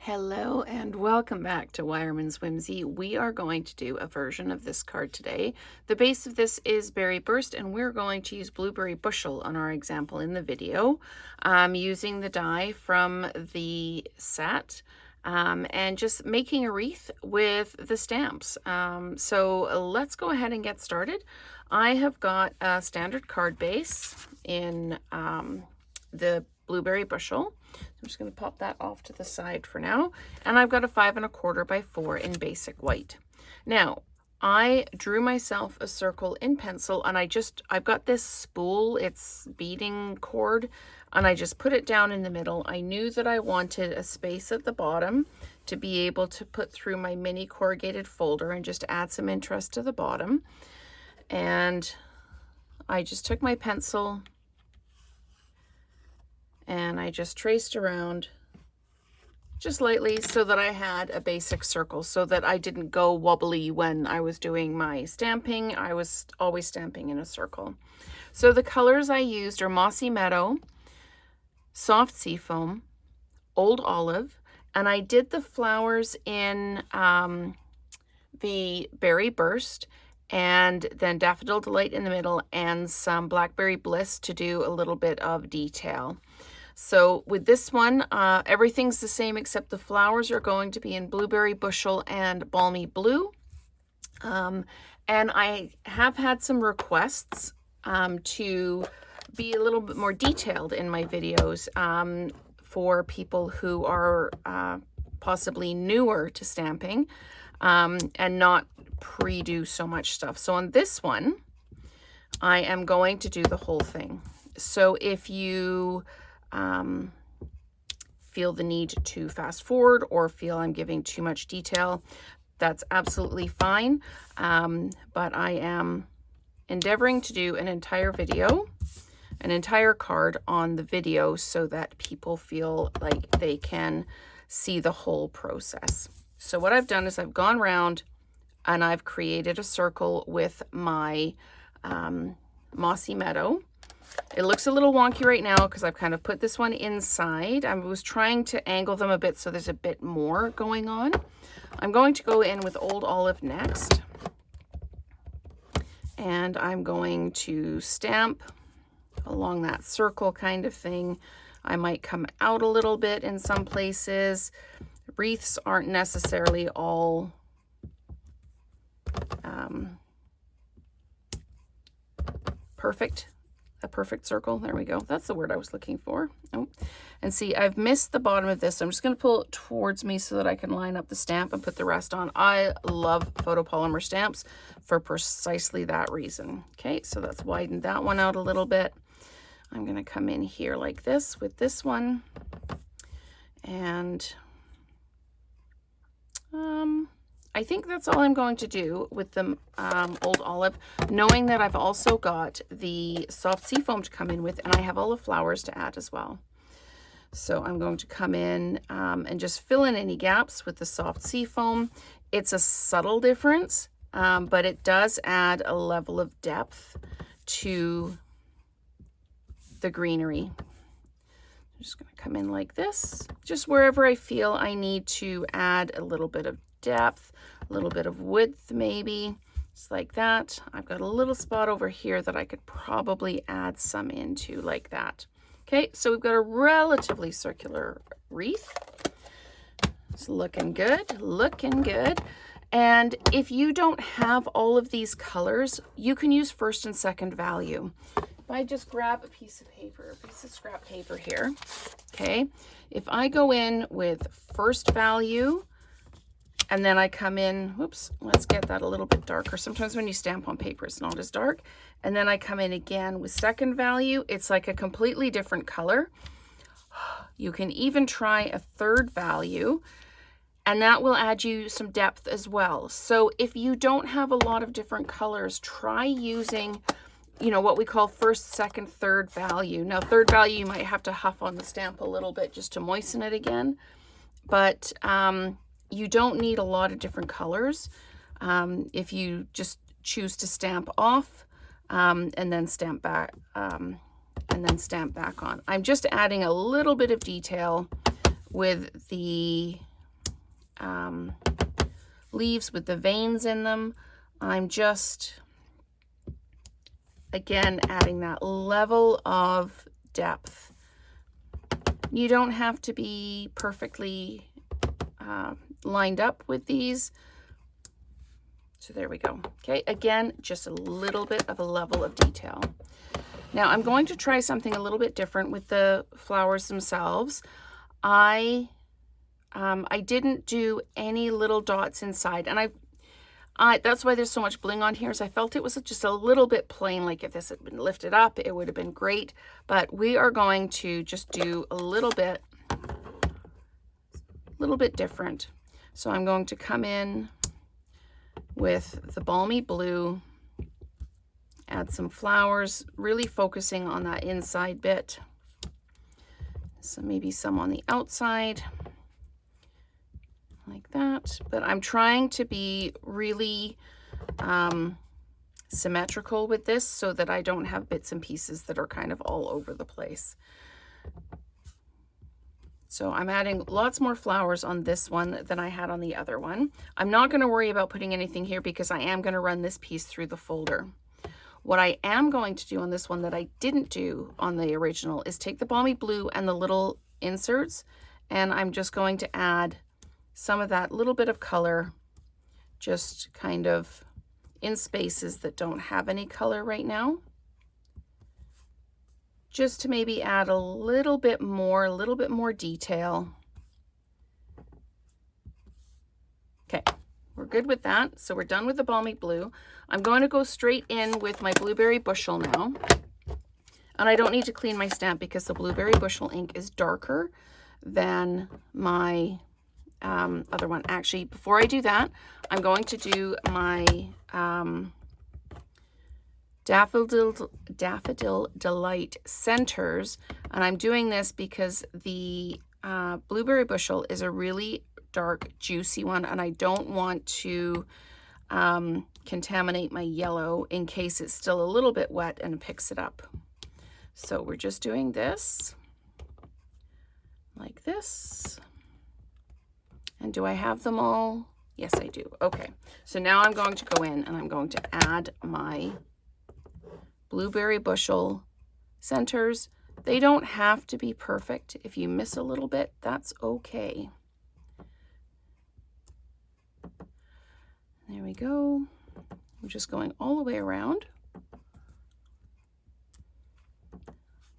Hello and welcome back to Wireman's Whimsy. We are going to do a version of this card today. The base of this is Berry Burst, and we're going to use Blueberry Bushel on our example in the video. Using the die from the set and just making a wreath with the stamps. So let's go ahead and get started. I have got a standard card base in the Blueberry Bushel. I'm just going to pop that off to the side for now. And I've got a 5 1/4 by 4 in basic white. Now, I drew myself a circle in pencil, and I've got this spool, it's beading cord, and I just put it down in the middle. I knew that I wanted a space at the bottom to be able to put through my mini corrugated folder and just add some interest to the bottom. And I just took my pencil and I just traced around just lightly so that I had a basic circle, so that I didn't go wobbly when I was doing my stamping. I was always stamping in a circle. So the colors I used are Mossy Meadow, Soft Seafoam, Old Olive, and I did the flowers in the Berry Burst, and then Daffodil Delight in the middle, and some Blackberry Bliss to do a little bit of detail. So with this one, everything's the same except the flowers are going to be in Blueberry Bushel and Balmy Blue. And I have had some requests to be a little bit more detailed in my videos for people who are possibly newer to stamping and not pre-do so much stuff. So on this one, I am going to do the whole thing. So if you feel the need to fast forward or feel I'm giving too much detail, that's absolutely fine. But I am endeavoring to do an entire video, an entire card on the video, so that people feel like they can see the whole process. So what I've done is I've gone around and I've created a circle with my Mossy Meadow. It looks a little wonky right now because I've kind of put this one inside. I was trying to angle them a bit so there's a bit more going on. I'm going to go in with Old Olive next. And I'm going to stamp along that circle kind of thing. I might come out a little bit in some places. Wreaths aren't necessarily all perfect. A perfect circle. There we go. That's the word I was looking for. Oh. And see, I've missed the bottom of this. I'm just going to pull it towards me so that I can line up the stamp and put the rest on. I love photopolymer stamps for precisely that reason. Okay, so that's widened that one out a little bit. I'm going to come in here like this with this one. And I think that's all I'm going to do with the Old Olive, knowing that I've also got the Soft Seafoam to come in with, and I have all the flowers to add as well. So I'm going to come in and just fill in any gaps with the Soft Seafoam. It's a subtle difference, but it does add a level of depth to the greenery. I'm just going to come in like this, just wherever I feel I need to add a little bit of depth, a little bit of width maybe, just like that. I've got a little spot over here that I could probably add some into like that. Okay, so we've got a relatively circular wreath. It's looking good, looking good. And if you don't have all of these colors, you can use first and second value. If I just grab a piece of paper, a piece of scrap paper here, okay, if I go in with first value, and then I come in, whoops, let's get that a little bit darker. Sometimes when you stamp on paper, it's not as dark. And then I come in again with second value. It's like a completely different color. You can even try a third value, and that will add you some depth as well. So if you don't have a lot of different colors, try using, you know, what we call first, second, third value. Now, third value, you might have to huff on the stamp a little bit just to moisten it again. But you don't need a lot of different colors if you just choose to stamp off and then stamp back on. I'm just adding a little bit of detail with the leaves with the veins in them. I'm just, again, adding that level of depth. You don't have to be perfectly lined up with these. So there we go. Okay, again, just a little bit of a level of detail. Now I'm going to try something a little bit different with the flowers themselves. I didn't do any little dots inside, and that's why there's so much bling on here, is I felt it was just a little bit plain. Like if this had been lifted up, it would have been great, but we are going to just do a little bit different. So I'm going to come in with the balmy blue, add some flowers, really focusing on that inside bit. So maybe some on the outside, like that. But I'm trying to be really symmetrical with this so that I don't have bits and pieces that are kind of all over the place. So I'm adding lots more flowers on this one than I had on the other one. I'm not going to worry about putting anything here because I am going to run this piece through the folder. What I am going to do on this one that I didn't do on the original is take the balmy blue and the little inserts, and I'm just going to add some of that little bit of color, just kind of in spaces that don't have any color right now, just to maybe add a little bit more detail. Okay, we're good with that. So we're done with the balmy blue. I'm going to go straight in with my blueberry bushel now. And I don't need to clean my stamp because the blueberry bushel ink is darker than my other one. Actually, before I do that, I'm going to do my Daffodil Delight centers, and I'm doing this because the blueberry bushel is a really dark, juicy one, and I don't want to contaminate my yellow in case it's still a little bit wet and picks it up. So we're just doing this like this. And do I have them all? Yes, I do. Okay, so now I'm going to go in and I'm going to add my blueberry bushel centers. They don't have to be perfect. If you miss a little bit, that's okay. There we go. I'm just going all the way around.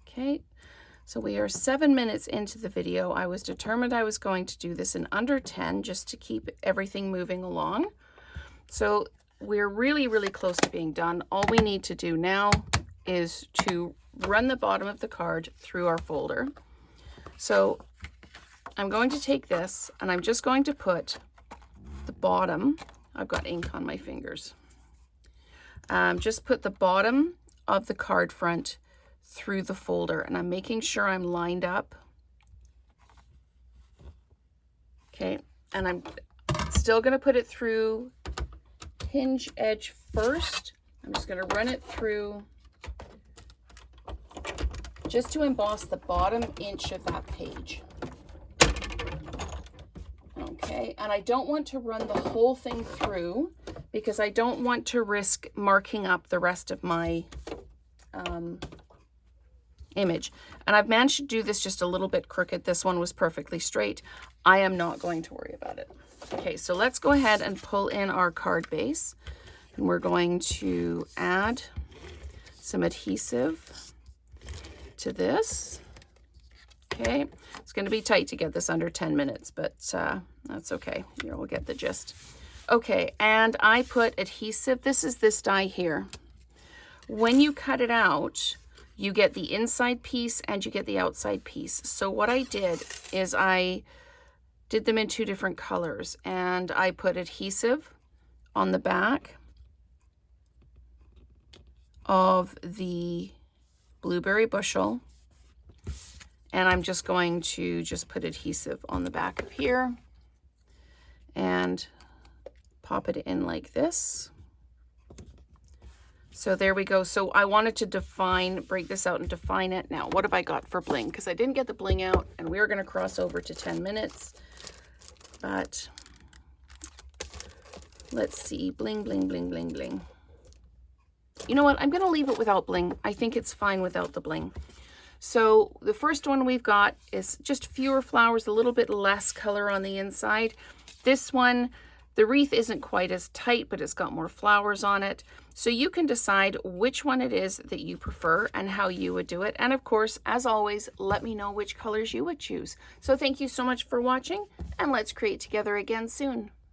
Okay, so we are 7 minutes into the video. I was determined I was going to do this in under 10 just to keep everything moving along. So we're really, really close to being done. All we need to do now is to run the bottom of the card through our folder. So I'm going to take this and I'm just going to put the bottom, I've got ink on my fingers, just put the bottom of the card front through the folder, and I'm making sure I'm lined up. Okay, and I'm still going to put it through hinge edge first. I'm just going to run it through just to emboss the bottom inch of that page. Okay, and I don't want to run the whole thing through because I don't want to risk marking up the rest of my image. And I've managed to do this just a little bit crooked. This one was perfectly straight. I am not going to worry about it. Okay, so let's go ahead and pull in our card base. And we're going to add some adhesive to this. Okay, it's going to be tight to get this under 10 minutes, but that's okay. Here, we'll get the gist. Okay, and I put adhesive. This is this die here. When you cut it out, you get the inside piece and you get the outside piece. So what I did is I did them in two different colors, and I put adhesive on the back of the blueberry bushel, and I'm just going to just put adhesive on the back of here and pop it in like this. So there we go. So I wanted to break this out and define it. Now, what have I got for bling? Because I didn't get the bling out, and we are going to cross over to 10 minutes. But Let's see, bling, bling, bling, bling, bling. You know what? I'm going to leave it without bling. I think it's fine without the bling. So the first one we've got is just fewer flowers, a little bit less color on the inside. This one, the wreath isn't quite as tight, but it's got more flowers on it. So you can decide which one it is that you prefer and how you would do it. And of course, as always, let me know which colors you would choose. So thank you so much for watching, and let's create together again soon.